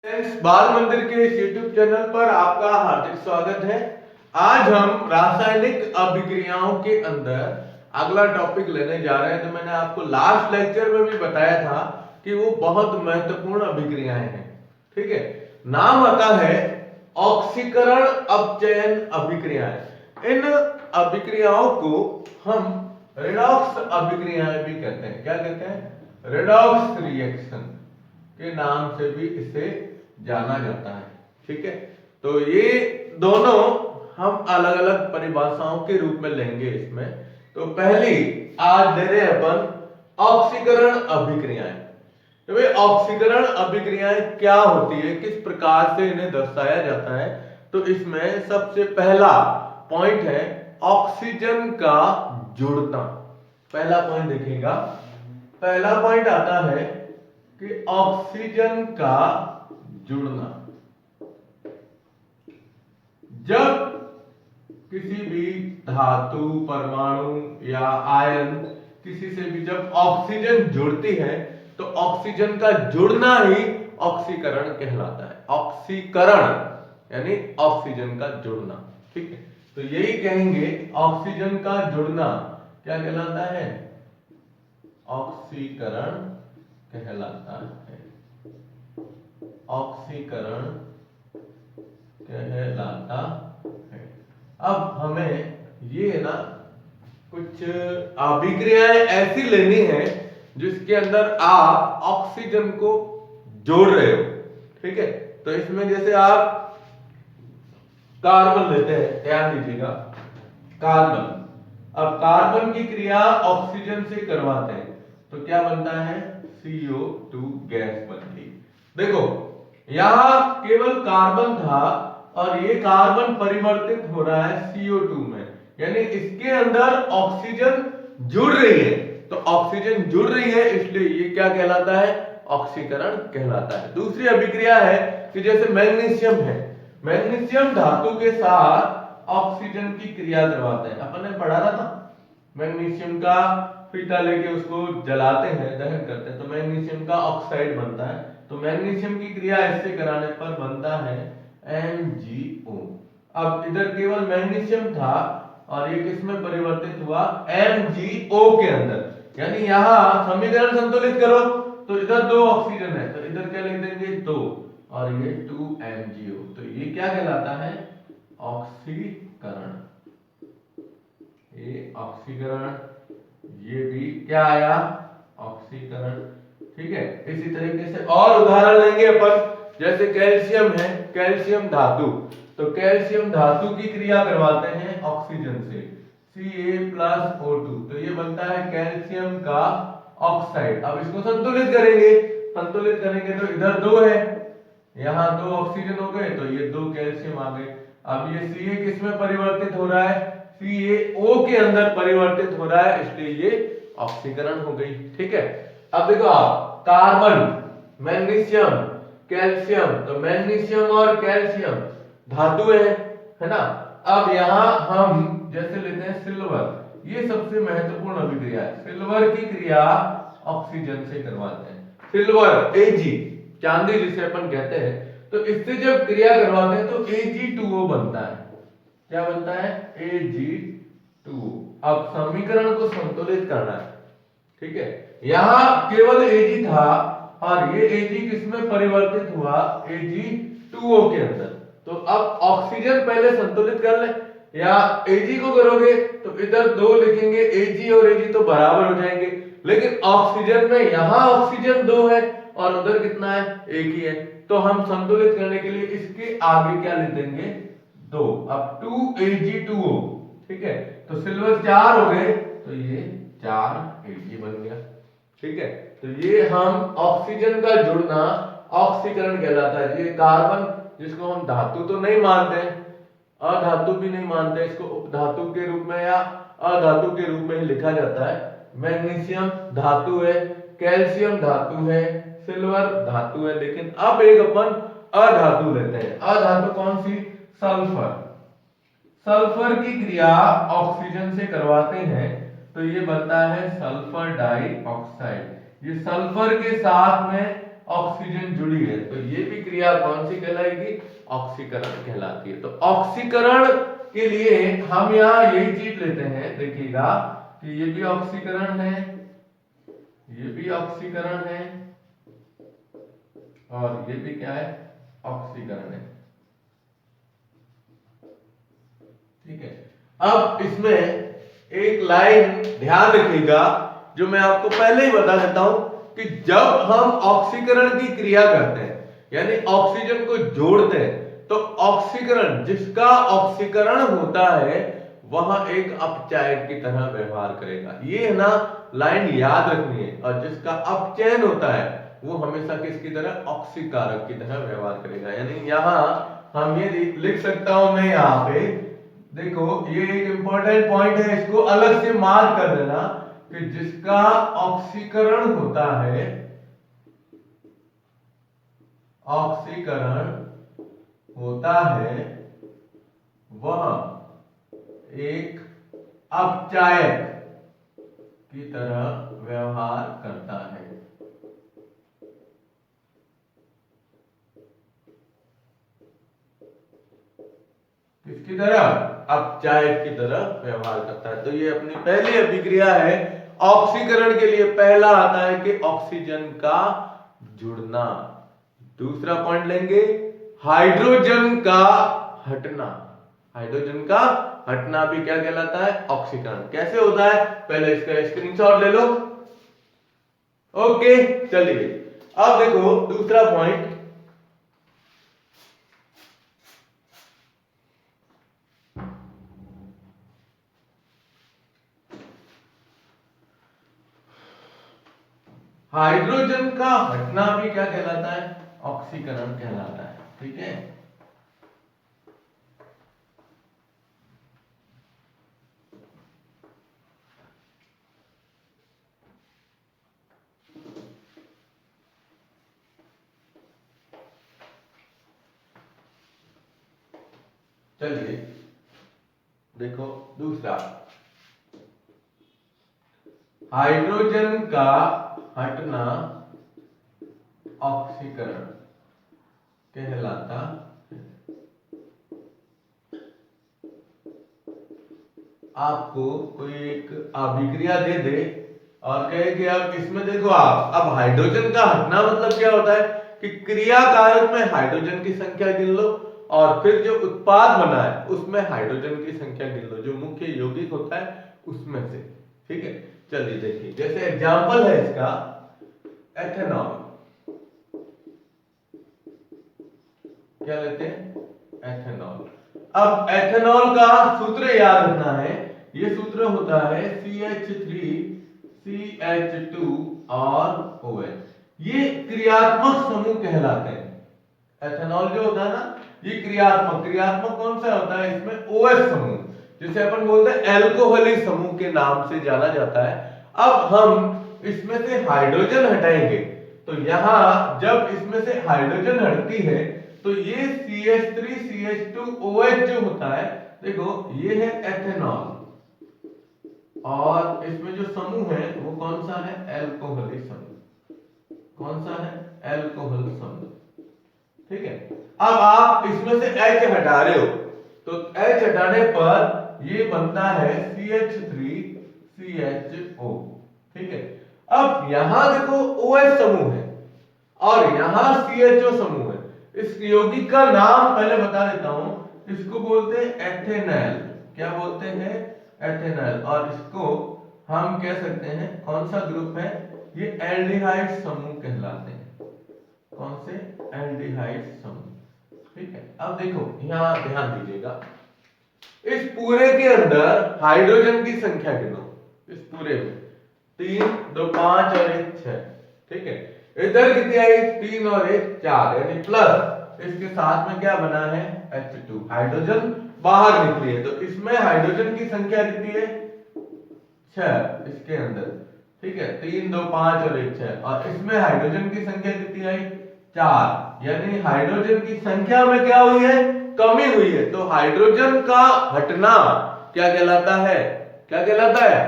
Friends, बाल मंदिर के इस यूट्यूब चैनल पर आपका हार्दिक स्वागत है। आज हम रासायनिक अभिक्रियाओं के अंदर अगला टॉपिक लेने जा रहे हैं। तो मैंने आपको लास्ट लेक्चर में भी बताया था कि वो बहुत महत्वपूर्ण अभिक्रियाएं हैं। ठीक है, नाम आता है ऑक्सीकरण अपचयन अभिक्रियाएं। इन अभिक्रियाओं को हम रेडॉक्स अभिक्रियाएं भी कहते हैं। क्या कहते हैं? रेडॉक्स रिएक्शन के नाम से भी इसे जाना जाता है। ठीक है, तो ये दोनों हम अलग अलग परिभाषाओं के रूप में लेंगे इसमें। तो पहली आज दे रहे अपन ऑक्सीकरण अभिक्रियाएं। तो भाई ऑक्सीकरण अभिक्रियाएं क्या होती है, किस प्रकार से इन्हें दर्शाया जाता है? तो इसमें सबसे पहला पॉइंट है ऑक्सीजन का जुड़ना। पहला पॉइंट देखिएगा, पहला पॉइंट आता है कि ऑक्सीजन का जुड़ना। जब किसी भी धातु, परमाणु या आयन किसी से भी जब ऑक्सीजन जुड़ती है तो ऑक्सीजन का जुड़ना ही ऑक्सीकरण कहलाता है। ऑक्सीकरण यानी ऑक्सीजन का जुड़ना। ठीक है, तो यही कहेंगे ऑक्सीजन का जुड़ना क्या कहलाता है? ऑक्सीकरण कहलाता है। ऑक्सीकरण कहलाता है। अब हमें ये ना कुछ अभिक्रियाएं ऐसी लेनी है जिसके अंदर आप ऑक्सीजन को जोड़ रहे हो। ठीक है, तो इसमें जैसे आप कार्बन लेते हैं, ध्यान दीजिएगा, कार्बन। अब कार्बन की क्रिया ऑक्सीजन से करवाते हैं तो क्या बनता है? CO2 गैस बनती। देखो, यहां केवल कार्बन था और ये कार्बन परिवर्तित हो रहा है CO2 में, यानी इसके अंदर ऑक्सीजन जुड़ रही है। तो ऑक्सीजन जुड़ रही है इसलिए ये क्या कहलाता है? ऑक्सीकरण कहलाता है। दूसरी अभिक्रिया है कि जैसे मैग्नीशियम है, मैग्नीशियम धातु के साथ ऑक्सीजन की क्रिया करवाते हैं। अपन ने पढ़ा था मैग्नीशियम का फीता लेके उसको जलाते हैं, दहन करते हैं तो मैग्नीशियम का ऑक्साइड बनता है। तो मैग्नीशियम की क्रिया ऐसे कराने पर बनता है MgO। अब इधर केवल मैग्नीशियम था और ये किसमें परिवर्तित हुआ? MgO के अंदर। यानी यहां समीकरण संतुलित करो तो इधर 2 ऑक्सीजन है तो इधर क्या लिख देंगे? 2 और ये 2MgO। तो ये क्या कहलाता है? ऑक्सीकरण। ये ऑक्सीकरण, ये भी क्या आया? ऑक्सीकरण। ठीक है, इसी तरीके से और उदाहरण लेंगे अपन। जैसे कैल्शियम है, कैल्शियम धातु, तो कैल्शियम धातु की क्रिया करवाते हैं ऑक्सीजन से, Ca+O2, तो ये बनता है कैल्शियम का ऑक्साइड। अब इसको संतुलित करेंगे, संतुलित करेंगे तो इधर 2 है, यहां 2 ऑक्सीजन हो गए तो ये 2 कैल्शियम आ गए। अब ये Ca किस में परिवर्तित हो रहा है? CaO के अंदर परिवर्तित हो रहा है, इसलिए ये ऑक्सीकरण हो गई। ठीक है, अब देखो आप, कार्बन, मैग्नीशियम, कैल्शियम, तो मैग्नीशियम और कैल्शियम धातु है ना। अब यहां हम जैसे लेते हैं सिल्वर, ये सबसे महत्वपूर्ण अभिक्रिया है। सिल्वर की क्रिया ऑक्सीजन से करवाते हैं। सिल्वर Ag, चांदी जिसे अपन कहते हैं, तो इससे जब क्रिया करवाते हैं तो Ag2O बनता है। क्या बनता है? Ag2O। अब समीकरण को संतुलित करना है। ठीक है, यहां केवल Ag था और ये Ag किसमें परिवर्तित हुआ? Ag2O के अंदर। तो अब ऑक्सीजन पहले संतुलित कर ले, या Ag को करोगे तो इधर 2 लिखेंगे, Ag और Ag तो बराबर हो जाएंगे, लेकिन ऑक्सीजन में यहां ऑक्सीजन 2 है और उधर कितना है? 1 ही है। तो हम संतुलित करने के लिए इसके आगे क्या लिख देंगे? 2। अब 2Ag2O। ठीक है, तो सिल्वर 4 हो गए तो ये 4 Ag बन गया। ठीक है, तो ये हम ऑक्सीजन का जुड़ना ऑक्सीकरण कहलाता है। ये कार्बन जिसको हम धातु तो नहीं मानते, अधातु भी नहीं मानते, इसको उपधातु के रूप में या अधातु के रूप में ही लिखा जाता है। मैग्नीशियम धातु है, कैल्शियम धातु है, सिल्वर धातु है, लेकिन अब एक अपन अधातु लेते हैं। अधातु कौन सी? सल्फर। सल्फर की क्रिया ऑक्सीजन से करवाते हैं तो ये बनता है सल्फर डाइऑक्साइड। ये सल्फर के साथ में ऑक्सीजन जुड़ी है, तो ये भी क्रिया कौन सी कहलाएगी? ऑक्सीकरण कहलाती है। तो ऑक्सीकरण के लिए हम यहाँ यही चीज लेते हैं, देखिएगा कि ये भी ऑक्सीकरण है, ये भी ऑक्सीकरण है, और ये भी क्या है? ऑक्सीकरण है। ठीक है, अब इसमें एक लाइन ध्यान रखिएगा जो मैं आपको पहले ही बता देता हूं कि जब हम ऑक्सीकरण की क्रिया करते हैं यानी ऑक्सीजन को जोड़ते हैं, तो ऑक्सीकरण, जिसका ऑक्सीकरण होता है वह एक अपचायक की तरह व्यवहार करेगा। ये है ना लाइन याद रखनी है। और जिसका अपचयन होता है वो हमेशा किसकी तरह? ऑक्सीकारक की तरह व्यवहार करेगा। यानी यहां हम ये लिख सकता हूं मैं, यहां पे देखो ये एक इंपॉर्टेंट पॉइंट है, इसको अलग से मार्क कर देना कि जिसका ऑक्सीकरण होता है, ऑक्सीकरण होता है वह एक अपचायक की तरह व्यवहार करता है। किसकी तरह? अपचायक की तरह व्यवहार करता है। तो ये अपनी पहली अभिक्रिया है। ऑक्सीकरण के लिए पहला आता है कि ऑक्सीजन का जुड़ना। दूसरा पॉइंट लेंगे, हाइड्रोजन का हटना। हाइड्रोजन का हटना भी क्या कहलाता है? ऑक्सीकरण। कैसे होता है? पहले इसका स्क्रीनशॉट ले लो। ओके, चलिए अब देखो दूसरा पॉइंट, हाइड्रोजन का हटना भी क्या कहलाता है? ऑक्सीकरण कहलाता है। ठीक है, चलिए देखो दूसरा, हाइड्रोजन का हटना ऑक्सीकरण कहलाता है। आपको कोई एक अभिक्रिया दे दे और कहे कि अब इसमें देखो आप, अब हाइड्रोजन का हटना मतलब क्या होता है कि क्रिया कारक में हाइड्रोजन की संख्या गिन लो और फिर जो उत्पाद बना है उसमें हाइड्रोजन की संख्या गिन लो, जो मुख्य यौगिक होता है उसमें से। ठीक है, चलिए देखिए, जैसे एग्जांपल है इसका एथेनॉल। क्या लेते हैं? एथेनॉल। अब एथेनॉल का सूत्र याद रखना है, ये सूत्र होता है CH3 CH2 और OH। ये क्रियात्मक समूह कहलाते हैं। एथेनॉल जो होता है ना, ये क्रियात्मक कौन सा होता है? इसमें OH समूह, जिसे अपन बोलते हैं एल्कोहलिक समूह के नाम से जाना जाता है। अब हम इसमें से हाइड्रोजन हटाएंगे, तो यहां जब इसमें से हाइड्रोजन हटती है तो ये CH3 CH2 OH जो होता है, देखो ये है एथेनॉल, और इसमें जो समूह है वो कौन सा है? एल्कोहलिक समूह। कौन सा है? एल्कोहल समूह। ठीक है, अब आप इसमें से H हटा रहे हो, तो H हटाने पर ये बनता है CH3 CHO। ठीक है, अब यहां देखो OH समूह है और यहां CHO समूह है। इस यौगिक का नाम पहले बता देता हूं, इसको बोलते हैं एथेनॉल। क्या बोलते हैं? एथेनॉल। और इसको हम कह सकते हैं कौन सा ग्रुप है? ये एल्डिहाइड समूह कहलाते हैं। कौन से? एल्डिहाइड समूह। ठीक है, अब देखो यहां ध्यान दीजिएगा, इस पूरे के अंदर हाइड्रोजन की संख्या गिनो। इस पूरे में 3 2 5 और 1 6। ठीक है, इधर कितनी आई? 3 और 1 4, यानी प्लस इसके साथ में क्या बना है? H2, हाइड्रोजन बाहर निकली है, तो इसमें हाइड्रोजन की संख्या कितनी है? 6 इसके अंदर। ठीक है, 3 2 5 और 1 6, और इसमें हाइड्रोजन की संख्या कितनी आई? 4, यानी हाइड्रोजन की संख्या में क्या हुई है? कमी हुई है। तो हाइड्रोजन का हटना क्या कहलाता है? क्या कहलाता है?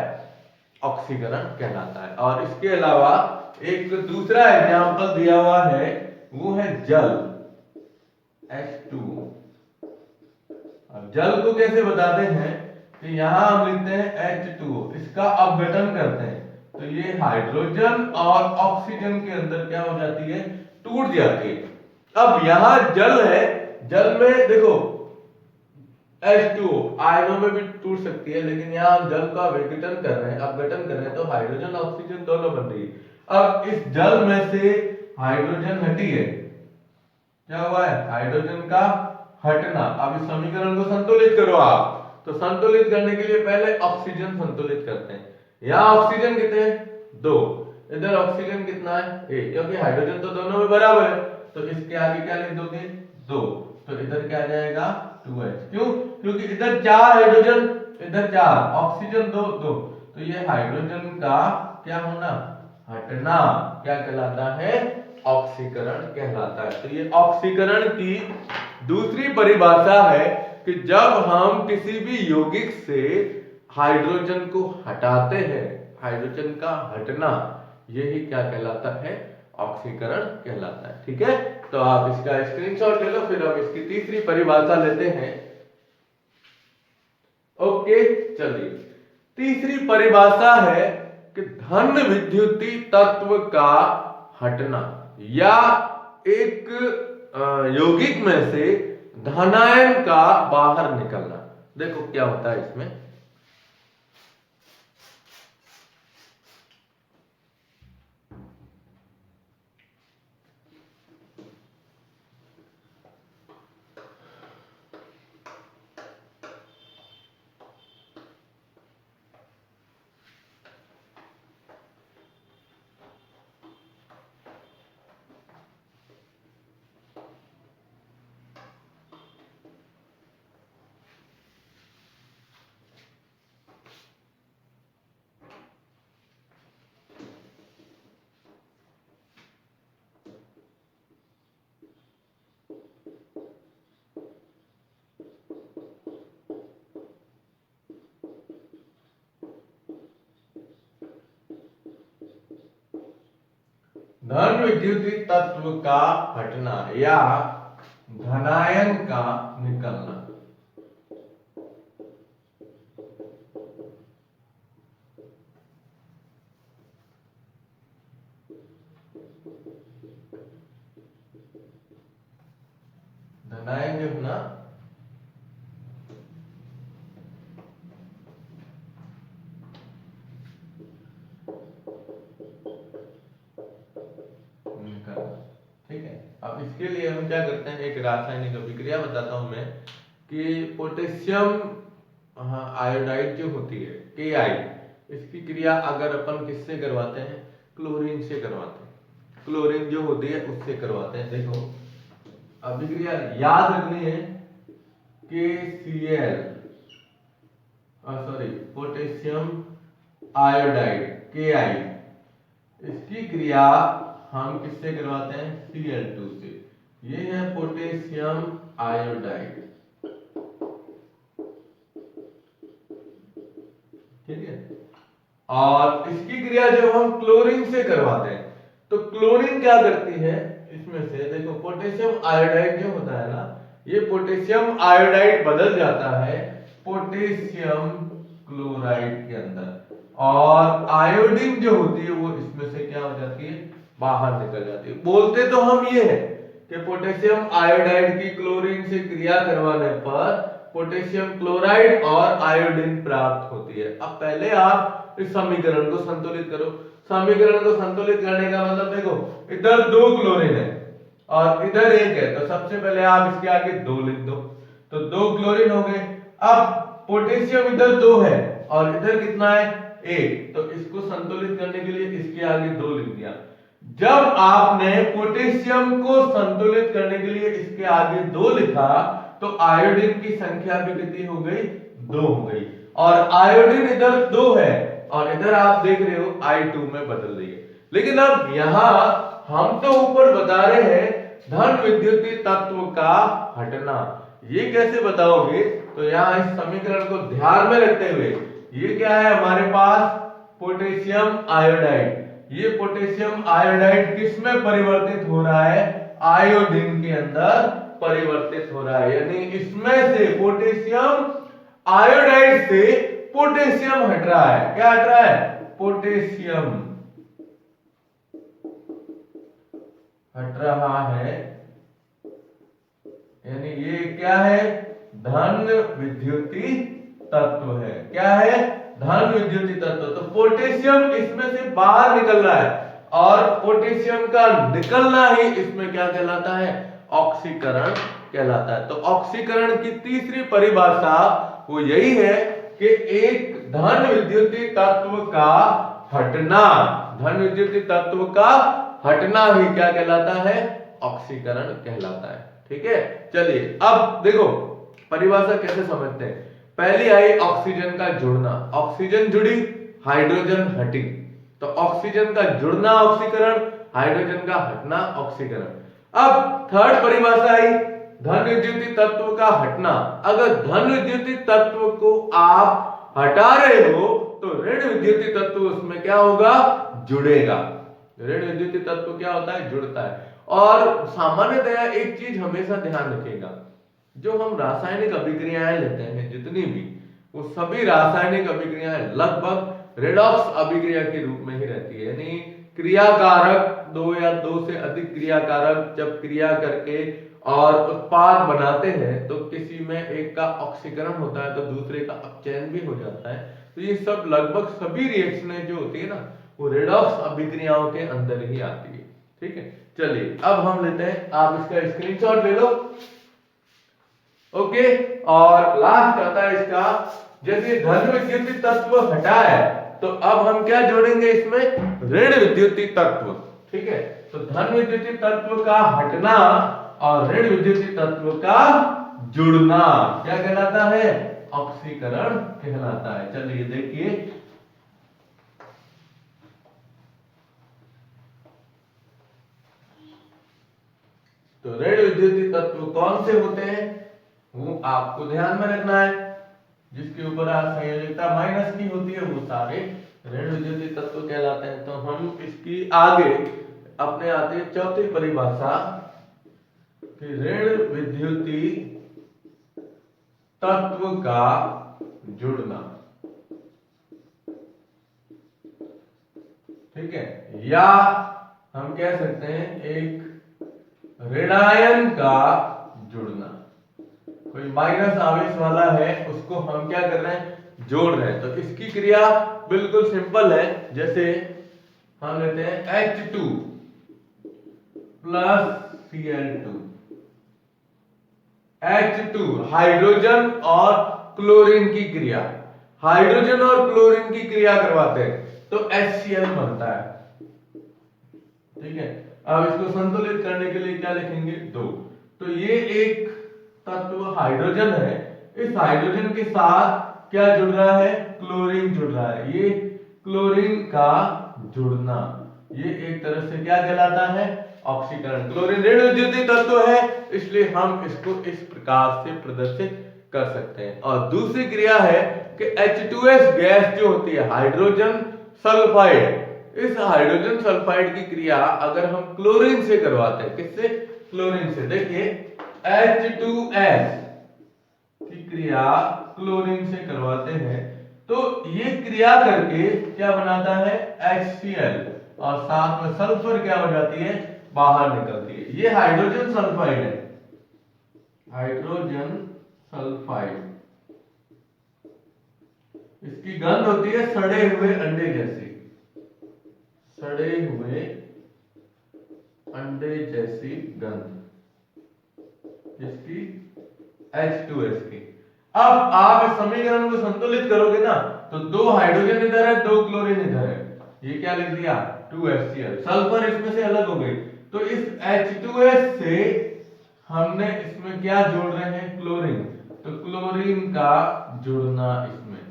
ऑक्सीकरण कहलाता है। और इसके अलावा एक दूसरा एग्जाम्पल दिया हुआ है, वो है जल, H2O। अब जल को कैसे बताते हैं कि यहां हम लिखते हैं H2O, इसका अपघटन करते हैं तो ये हाइड्रोजन और ऑक्सीजन के अंदर क्या हो जाती है, टूट जाती है। अब यहां जल है, जल में देखो H2O आयनों में भी टूट सकती है, लेकिन यहाँ हम जल का विघटन कर रहे हैं, अपघटन कर रहे हैं, तो हाइड्रोजन ऑक्सीजन दोनों बन रही है। अब इस जल में से हाइड्रोजन हटी है, क्या हुआ है, हाइड्रोजन का हटना। अब इस समीकरण को संतुलित करो आप, तो संतुलित करने के लिए पहले ऑक्सीजन संतुलित करते हैं। यहाँ ऑक्सीजन कितने हैं, 2, इधर ऑक्सीजन कितना है, 1, क्योंकि हाइड्रोजन तो दोनों में बराबर है, तो इसके आगे क्या लिख दोगे, 2, तो इधर क्या जाएगा 2H। क्यों, क्योंकि इधर 4 हाइड्रोजन, इधर 4, ऑक्सीजन 2, 2, तो ये हाइड्रोजन का क्या होना, हटना, क्या कहलाता है, ऑक्सीकरण कहलाता है। तो ये ऑक्सीकरण की दूसरी परिभाषा है कि जब हम किसी भी यौगिक से हाइड्रोजन को हटाते हैं, हाइड्रोजन का हटना, यही क्या कहलाता है, ऑक्सीकरण कहलाता है। ठीक है, तो आप इसका स्क्रीनशॉट ले लो, फिर हम इसकी तीसरी परिभाषा लेते हैं। ओके, चलिए तीसरी परिभाषा है कि धन विद्युतीय तत्व का हटना, या एक यौगिक में से धनायन का बाहर निकलना। देखो क्या होता है इसमें, धन विद्युतीय तत्व का हटना या धनायन का निकलना। धनायन जो है ना, ठीक है। अब इसके लिए हम क्या करते हैं, एक रासायनिक अभिक्रिया बताता हूं मैं कि पोटेशियम आयोडाइड जो होती है Ki, इसकी क्रिया अगर अपन किससे करवाते हैं, क्लोरीन से करवाते हैं, क्लोरीन जो होती है उससे करवाते हैं। देखो अभिक्रिया याद रखनी है, KCl sorry potassium iodide Ki, इसकी क्रिया हम किससे करवाते हैं, Cl2 से। ये है पोटेशियम आयोडाइड, ठीक है। और इसकी क्रिया जब हम क्लोरीन से करवाते हैं तो क्लोरीन क्या करती है, इसमें से देखो पोटेशियम आयोडाइड जो होता है ना, ये पोटेशियम आयोडाइड बदल जाता है पोटेशियम क्लोराइड के अंदर, और आयोडीन जो होती है वो इसमें से क्या हो जाती है, बाहर निकल जाती है। बोलते तो हम ये है कि पोटेशियम आयोडाइड की क्लोरीन से क्रिया करवाने पर पोटेशियम क्लोराइड और आयोडीन प्राप्त होती है। अब पहले आप इस समीकरण को संतुलित करो। समीकरण को संतुलित करने का मतलब देखो, इधर 2 क्लोरीन है और इधर 1 है, तो सबसे पहले आप इसके आगे 2 लिख दो, तो 2 क्लोरीन हो गए। अब पोटेशियम इधर 2 है और इधर कितना है, 1, तो इसको संतुलित करने के लिए इसके आगे 2 लिख दिया। जब आपने पोटेशियम को संतुलित करने के लिए इसके आगे 2 लिखा तो आयोडीन की संख्या भी कितनी हो गई, 2 हो गई, और आयोडीन इधर 2 है और इधर आप देख रहे हो I2 में बदल रही है। लेकिन अब यहां हम तो ऊपर बता रहे हैं धन विद्युतीय तत्व का हटना, ये कैसे बताओगे, तो यहां इस समीकरण को ध्यान में रखते हुए, ये क्या है हमारे पास पोटेशियम आयोडाइड। ये पोटेशियम आयोडाइड किस में परिवर्तित हो रहा है? आयोडीन के अंदर परिवर्तित हो रहा है, यानी इसमें से पोटेशियम आयोडाइड से पोटेशियम हट रहा है। क्या हट रहा है? पोटेशियम हट रहा है, यानी ये क्या है? धन विद्युतीय तत्व है। क्या है? धन विद्युतीय तत्व। तो पोटेशियम इसमें से बाहर निकल रहा है, और पोटेशियम का निकलना ही इसमें क्या कहलाता है? ऑक्सीकरण कहलाता है। तो ऑक्सीकरण की तीसरी परिभाषा वो यही है कि एक धन विद्युतीय तत्व का हटना, धन विद्युतीय तत्व का हटना ही क्या कहलाता है? ऑक्सीकरण कहलाता है। ठीक है, चलिए अब देखो परिभाषा कैसे समझते हैं। पहली आई ऑक्सीजन का जुड़ना, ऑक्सीजन जुड़ी, हाइड्रोजन हटी, तो ऑक्सीजन का जुड़ना ऑक्सीकरण, हाइड्रोजन का हटना ऑक्सीकरण। अब थर्ड परिभाषा आई धन विद्युतीय तत्व का हटना। अगर धन विद्युतीय तत्व को आप हटा रहे हो तो ऋण विद्युतीय तत्व उसमें क्या होगा? जुड़ेगा। ऋण विद्युतीय तत्व क्या होता है? जुड़ता है। और सामान्यतया एक चीज हमेशा ध्यान रखिएगा, जो हम रासायनिक अभिक्रियाएं लेते हैं जितनी भी, वो सभी रासायनिक अभिक्रियाएं लगभग रेडॉक्स अभिक्रिया के रूप में ही रहती है, यानी क्रियाकारक दो या दो से अधिक क्रियाकारक जब क्रिया करके और उत्पाद बनाते हैं तो किसी में एक का ऑक्सीकरण होता है तो दूसरे का अपचयन भी हो जाता है। तो ये सब लगभग सभी रिएक्शनें जो होती है ना, वो रेडॉक्स अभिक्रियाओं के अंदर ही आती है। ठीक है, चलिए अब हम लेते हैं, आप इसका स्क्रीनशॉट ले लो। ओके, और लास्ट आता है इसका, जैसे धन विद्युतीय तत्व हटा है तो अब हम क्या जोड़ेंगे इसमें? ऋण विद्युतीय तत्व। ठीक है, तो धन विद्युतीय तत्व का हटना और ऋण विद्युतीय तत्व का जुड़ना क्या कहलाता है? ऑक्सीकरण कहलाता है। चलिए देखिए, तो ऋण विद्युतीय तत्व कौन से होते हैं वो आपको ध्यान में रखना है। जिसके ऊपर संयोजकता माइनस की होती है वो सारे ऋण विद्युतीय तत्व कहलाते हैं। तो हम इसकी आगे अपने आते हैं चौथी परिभाषा कि ऋण विद्युतीय तत्व का जुड़ना। ठीक है, या हम कह सकते हैं एक ऋणायन का जुड़ना। कोई माइनस आवेश वाला है उसको हम क्या कर रहे हैं? जोड़ रहे हैं। तो इसकी क्रिया बिल्कुल सिंपल है, जैसे हम लेते हैं H2 plus Cl2। H2 hydrogen और क्लोरीन की क्रिया, हाइड्रोजन और क्लोरीन की क्रिया करवाते हैं तो HCl बनता है। ठीक है, अब इसको संतुलित करने के लिए क्या लिखेंगे? 2। तो ये एक तत्व हाइड्रोजन है, इस हाइड्रोजन के साथ क्या जुड़ रहा है? क्लोरीन जुड़ रहा है। ये क्लोरीन का जुड़ना, ये एक तरह से क्या कहलाता है? ऑक्सीकरण। क्लोरीन ऋण विद्युतीय तत्व है, इसलिए हम इसको इस प्रकार से प्रदर्शित कर सकते हैं। और दूसरी क्रिया है कि H2S गैस जो होती है हाइड्रोजन सल्फाइड, इस हाइड्रोजन सल्फाइड की क्रिया अगर हम क्लोरीन से करवाते हैं, किससे? क्लोरीन से। देखिए H2S की क्रिया क्लोरीन से करवाते हैं तो ये क्रिया करके क्या बनाता है? HCl, और साथ में सल्फर क्या हो जाती है? बाहर निकलती है। ये हाइड्रोजन सल्फाइड है, हाइड्रोजन सल्फाइड। इसकी गंध होती है सड़े हुए अंडे जैसी, सड़े हुए अंडे जैसी गंध इसकी H2S की। अब आप इस समीकरण को संतुलित करोगे ना तो 2 हाइड्रोजन इधर है, 2 क्लोरीन इधर है, ये क्या लिख दिया? 2HCl। सल्फर इसमें से अलग हो गई, तो इस H2S से हमने इसमें क्या जोड़ रहे हैं? क्लोरीन। तो क्लोरीन का जुड़ना इसमें।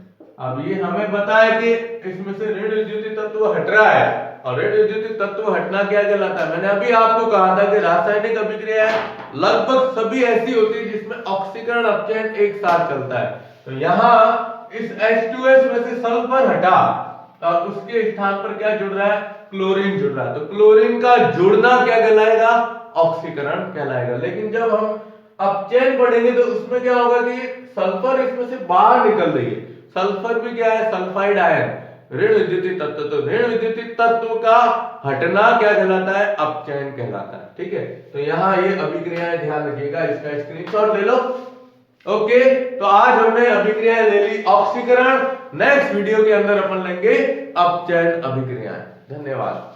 अब ये हमें पता है कि इसमें से ऋण विद्युतीय तत्व हट रहा है, और ऋण विद्युतीय तत्व हटना क्या कहलाता है? मैंने अभी आपको कहा था कि रासायनिक अभिक्रियाएं लगभग सभी ऐसी होती है जिसमें ऑक्सीकरण अपचयन एक साथ चलता है। तो यहां इस H2S में से सल्फर हटा और उसके स्थान पर क्या जुड़ रहा है, क्लोरीन जुड़ रहा है, तो क्लोरीन का जुड़ना क्या कहलाएगा, ऑक्सीकरण कहलाएगा। लेकिन जब हम अपचयन पढ़ेंगे तो उसमें क्या होगा कि सल्फर इसमें से बाहर निकल रही है। सल्फर भी क्या है, सल्फाइड आयन, ऋण विद्युतीय तत्व, तो ऋण विद्युतीय तत्व का हटना क्या कहलाता है, अपचयन कहलाता है। ठीक है, तो यहाँ ये अभिक्रियाएं ध्यान रखिएगा, इसका स्क्रीनशॉट ले लो। ओके, तो आज हमने अभिक्रियाएं ले ली ऑक्सीकरण, नेक्स्ट वीडियो के अंदर अपन लेंगे अपचयन अभिक्रियाएं। धन्यवाद।